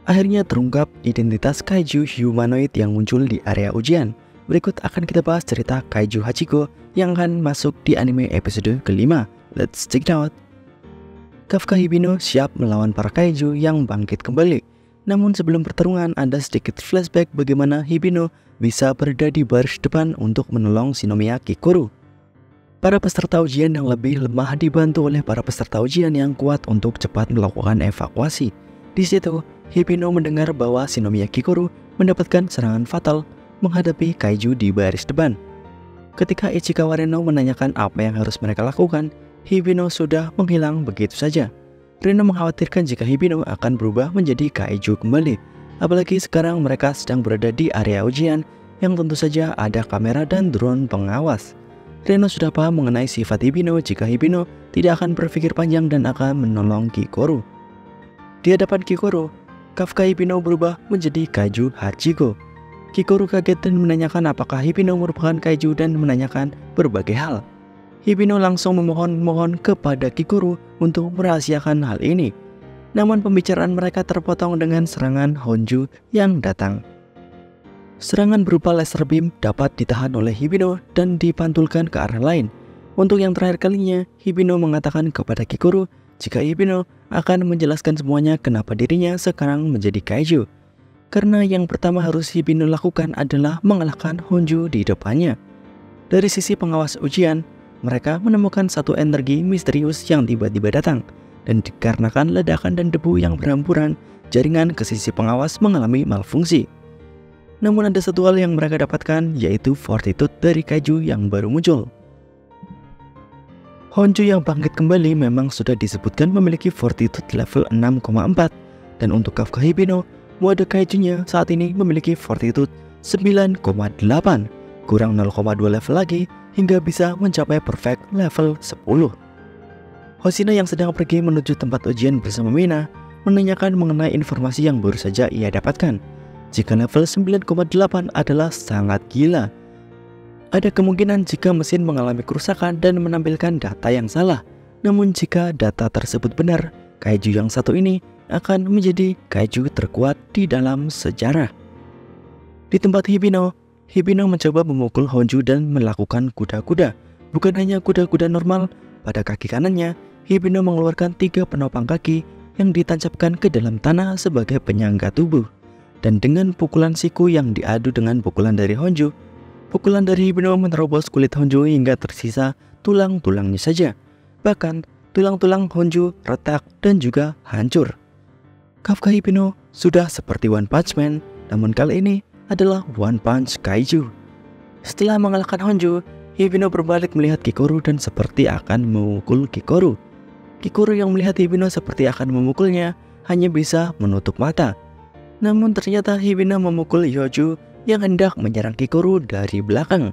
Akhirnya terungkap identitas kaiju humanoid yang muncul di area ujian. Berikut akan kita bahas cerita kaiju Hachiko yang akan masuk di anime episode kelima. Let's check it out. Kafka Hibino siap melawan para kaiju yang bangkit kembali. Namun sebelum pertarungan ada sedikit flashback bagaimana Hibino bisa berada di baris depan untuk menolong Shinomiya Kikoru. Para peserta ujian yang lebih lemah dibantu oleh para peserta ujian yang kuat untuk cepat melakukan evakuasi. Di situ, Hibino mendengar bahwa Shinomiya Kikoru mendapatkan serangan fatal menghadapi kaiju di baris depan. Ketika Ichikawa Reno menanyakan apa yang harus mereka lakukan, Hibino sudah menghilang begitu saja. Reno mengkhawatirkan jika Hibino akan berubah menjadi kaiju kembali. Apalagi sekarang mereka sedang berada di area ujian yang tentu saja ada kamera dan drone pengawas. Reno sudah paham mengenai sifat Hibino jika Hibino tidak akan berpikir panjang dan akan menolong Kikoru. Di hadapan Kikoru, Kafka Hibino berubah menjadi kaiju Hachiko. Kikoru kaget dan menanyakan apakah Hibino merupakan kaiju dan menanyakan berbagai hal. Hibino langsung memohon kepada Kikoru untuk merahasiakan hal ini. Namun pembicaraan mereka terpotong dengan serangan Honju yang datang. Serangan berupa laser beam dapat ditahan oleh Hibino dan dipantulkan ke arah lain. Untuk yang terakhir kalinya, Hibino mengatakan kepada Kikoru jika Hibino akan menjelaskan semuanya kenapa dirinya sekarang menjadi kaiju. Karena yang pertama harus Hibino lakukan adalah mengalahkan Honju di depannya. Dari sisi pengawas ujian, mereka menemukan satu energi misterius yang tiba-tiba datang. Dan dikarenakan ledakan dan debu yang berhamburan, jaringan ke sisi pengawas mengalami malfungsi. Namun ada satu hal yang mereka dapatkan, yaitu fortitude dari kaiju yang baru muncul. Honju yang bangkit kembali memang sudah disebutkan memiliki fortitude level 6,4. Dan untuk Kafka Hibino, mode kaijunya saat ini memiliki fortitude 9,8, kurang 0,2 level lagi hingga bisa mencapai perfect level 10. Hoshino yang sedang pergi menuju tempat ujian bersama Mina menanyakan mengenai informasi yang baru saja ia dapatkan. Jika level 9,8 adalah sangat gila. Ada kemungkinan jika mesin mengalami kerusakan dan menampilkan data yang salah. Namun jika data tersebut benar, kaiju yang satu ini akan menjadi kaiju terkuat di dalam sejarah. Di tempat Hibino mencoba memukul Honju dan melakukan kuda-kuda. Bukan hanya kuda-kuda normal, pada kaki kanannya, Hibino mengeluarkan 3 penopang kaki yang ditancapkan ke dalam tanah sebagai penyangga tubuh. Dan dengan pukulan siku yang diadu dengan pukulan dari Honju, pukulan dari Hibino menerobos kulit Honju hingga tersisa tulang-tulangnya saja. Bahkan, tulang-tulang Honju retak dan juga hancur. Kafka Hibino sudah seperti One Punch Man, namun kali ini adalah One Punch Kaiju. Setelah mengalahkan Honju, Hibino berbalik melihat Kikoru dan seperti akan memukul Kikoru. Kikoru yang melihat Hibino seperti akan memukulnya hanya bisa menutup mata. Namun ternyata Hibino memukul Yoju yang hendak menyerang Kikoru dari belakang.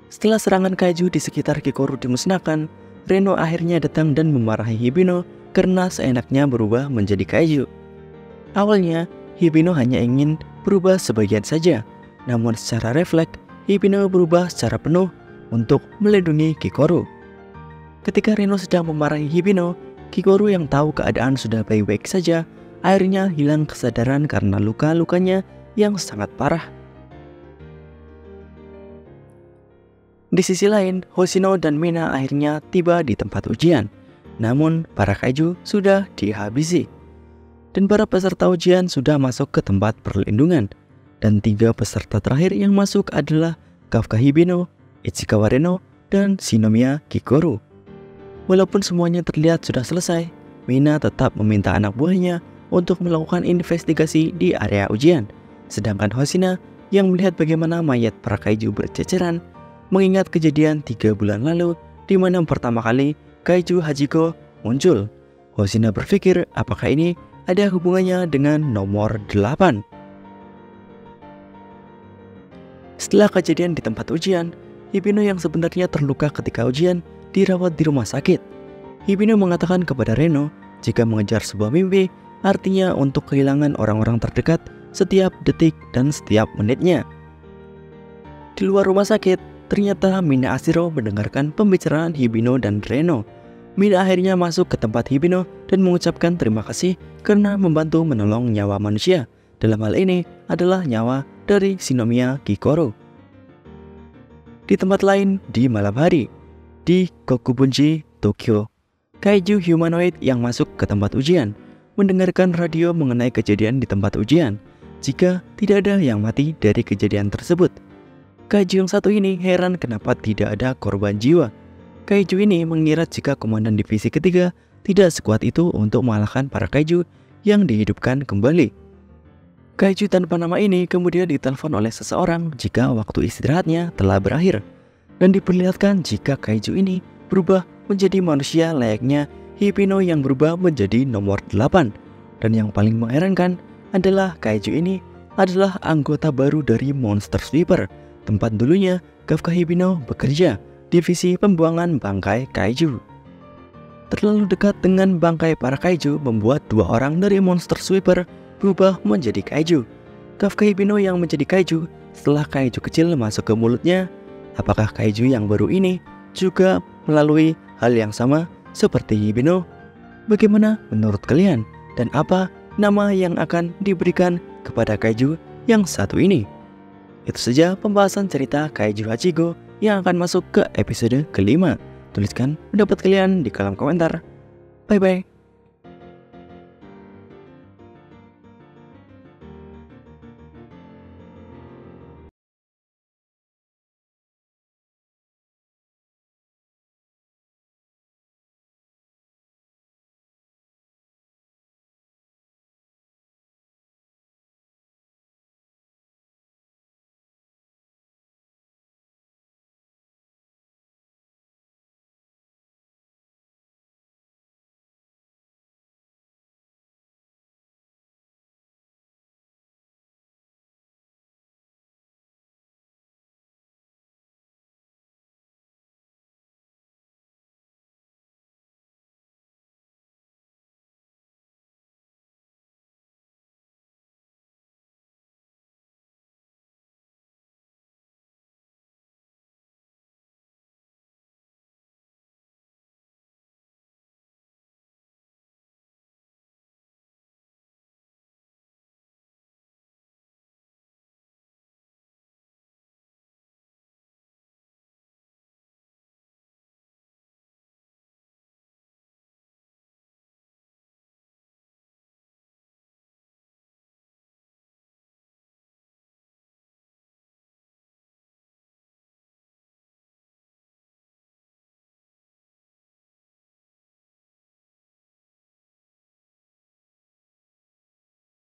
Setelah serangan kaiju di sekitar Kikoru dimusnahkan, Reno akhirnya datang dan memarahi Hibino karena seenaknya berubah menjadi kaiju. Awalnya, Hibino hanya ingin berubah sebagian saja, namun secara refleks, Hibino berubah secara penuh untuk melindungi Kikoru. Ketika Reno sedang memarahi Hibino, Kikoru yang tahu keadaan sudah baik-baik saja, akhirnya hilang kesadaran karena luka-lukanya yang sangat parah. Di sisi lain, Hoshino dan Mina akhirnya tiba di tempat ujian. Namun, para kaiju sudah dihabisi. Dan para peserta ujian sudah masuk ke tempat perlindungan. Dan 3 peserta terakhir yang masuk adalah Kafka Hibino, Ichikawa Reno, dan Shinomiya Kikoru. Walaupun semuanya terlihat sudah selesai, Mina tetap meminta anak buahnya untuk melakukan investigasi di area ujian. Sedangkan Hoshino yang melihat bagaimana mayat para kaiju berceceran, mengingat kejadian 3 bulan lalu di mana pertama kali kaiju Hachiko muncul. Hoshino berpikir apakah ini ada hubungannya dengan nomor 8. Setelah kejadian di tempat ujian, Hibino yang sebenarnya terluka ketika ujian dirawat di rumah sakit. Hibino mengatakan kepada Reno jika mengejar sebuah mimpi artinya untuk kehilangan orang-orang terdekat setiap detik dan setiap menitnya. Di luar rumah sakit, ternyata Mina Ashiro mendengarkan pembicaraan Hibino dan Reno. Min akhirnya masuk ke tempat Hibino dan mengucapkan terima kasih karena membantu menolong nyawa manusia. Dalam hal ini adalah nyawa dari Shinomiya Kikoro. Di tempat lain di malam hari, di Kokubunji, Tokyo, kaiju humanoid yang masuk ke tempat ujian mendengarkan radio mengenai kejadian di tempat ujian. Jika tidak ada yang mati dari kejadian tersebut, kaiju yang satu ini heran kenapa tidak ada korban jiwa. Kaiju ini mengira jika komandan divisi ketiga tidak sekuat itu untuk mengalahkan para kaiju yang dihidupkan kembali. Kaiju tanpa nama ini kemudian ditelepon oleh seseorang jika waktu istirahatnya telah berakhir, dan diperlihatkan jika kaiju ini berubah menjadi manusia layaknya Hibino yang berubah menjadi nomor 8. Dan yang paling mengherankan adalah kaiju ini adalah anggota baru dari Monster Sweeper, tempat dulunya Kafka Hibino bekerja, divisi pembuangan bangkai kaiju. Terlalu dekat dengan bangkai para kaiju membuat 2 orang dari Monster Sweeper berubah menjadi kaiju. Kafka Hibino yang menjadi kaiju setelah kaiju kecil masuk ke mulutnya. Apakah kaiju yang baru ini juga melalui hal yang sama seperti Hibino? Bagaimana menurut kalian? Dan apa nama yang akan diberikan kepada kaiju yang satu ini? Itu saja pembahasan cerita Kaiju Hachiko yang akan masuk ke episode kelima. Tuliskan pendapat kalian di kolom komentar. Bye bye.